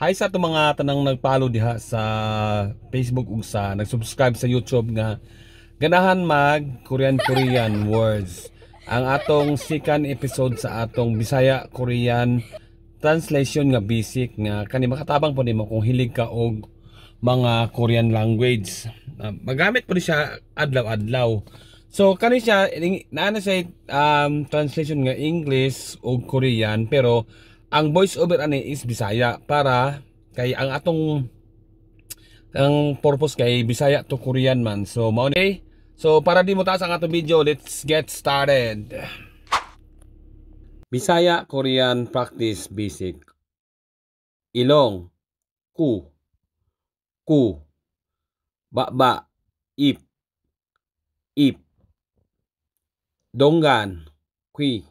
Hi sa itong mga tanang nagpalo diha sa Facebook ug sa nag-subscribe sa YouTube nga ganahan mag Korean words. Ang atong second episode sa atong Bisaya Korean translation nga basic nga kani makatabang po nimo kung hilig ka og mga Korean language. Magamit po siya adlaw-adlaw. So kani siya naana siya translation nga English o Korean pero ang voice over ani is Bisaya para kay ang purpose kay Bisaya to Korean man. So mao ni. So para di mo taas ang atong video, let's get started. Bisaya Korean practice basic. Ilong, ku, ku, ba, ip, ip, donggan, qui,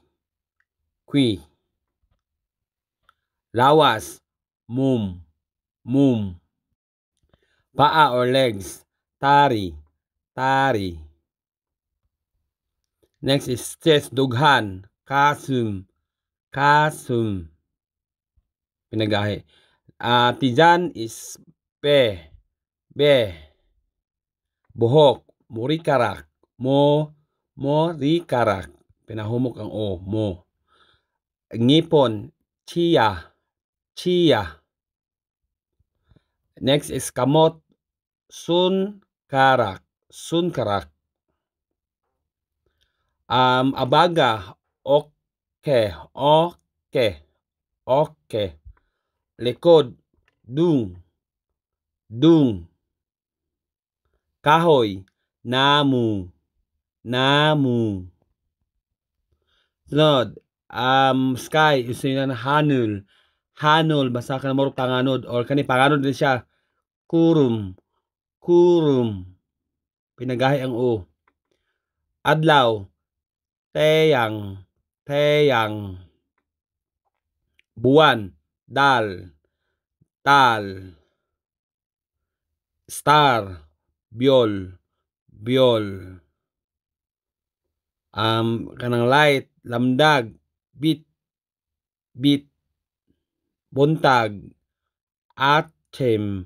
lawas, mum, paa or legs, tari, next is chest, dughan, kasum, pinagahi. Tijan is be, buhok, murikarak, rikarak, pinahumok ang o, mo. Ngipon, chiya. Next is kamot, sunkarak. Abaga, okay. Likod, dung. Kahoy, namu. Sunod, sky, usin na hanul. Basta ka na mo panganod or kani panganod din siya. Kurum. Pinagahi ang o. Adlaw, teyang. Buwan, dal. Star, biol. Kanang light, lamdag, bit. Buntag, atem.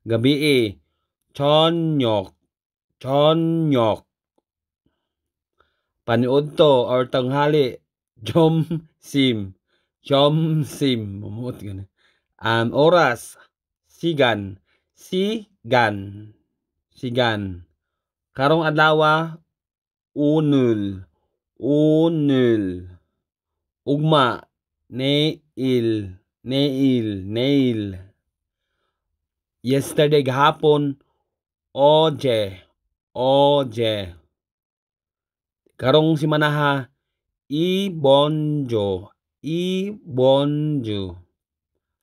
Gabi, chonyok. Paniudto or tanghali, jomsim. Mamut gani. Oras, sigan. Karong adlaw, unul. Ugma, nail. Yesterday gahapon, oje. Karong simanaha, ibonjo.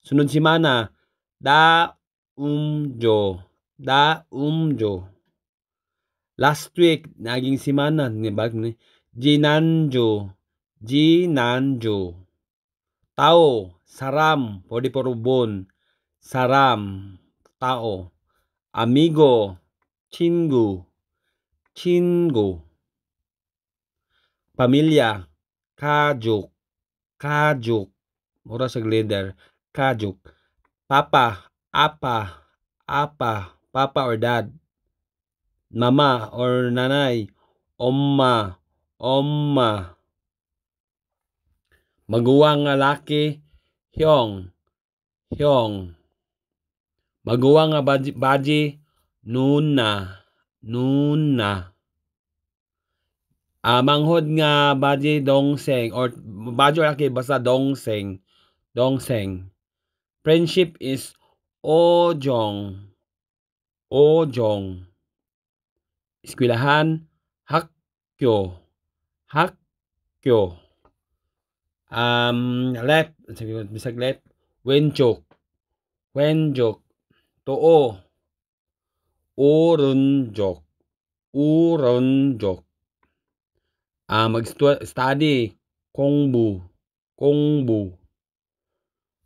Sunod simana, daumjo. Last week, naging simana, jinanjo. Tao, saram, pwede po rubon. Saram, tao. Amigo, chingu. Pamilya, kajuk. Mura sa leader, kajuk. Papa, apa. Papa or dad. Mama or nanay, omma. Maguwang nga laki, hyong. Maguwang nga baji, nuna. Manghod nga baji, dongseng. Or baji or laki, basta dongseng. Friendship is ojong. Eskwelahan, hakyo. Left, bisag left, wenjok. Too, urunjok. Mag-study, kongbu.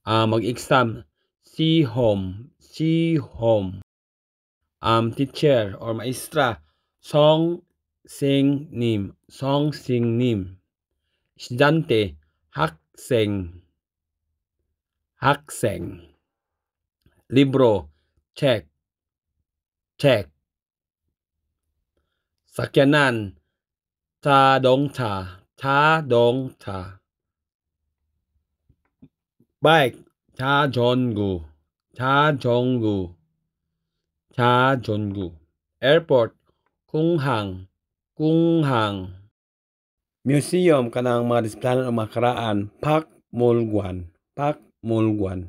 Mag-exam, sihom. Teacher or maestra, song sing nim. Estudyante, hakseng. 학생. Libro, check, check. sakyanan, 자동차, 자동차. bike, 자전구, 자전구, 자전구. airport, 공항, 공항. museum kanang mga disiplina o makaraan, pakmulguan, pakmulguan.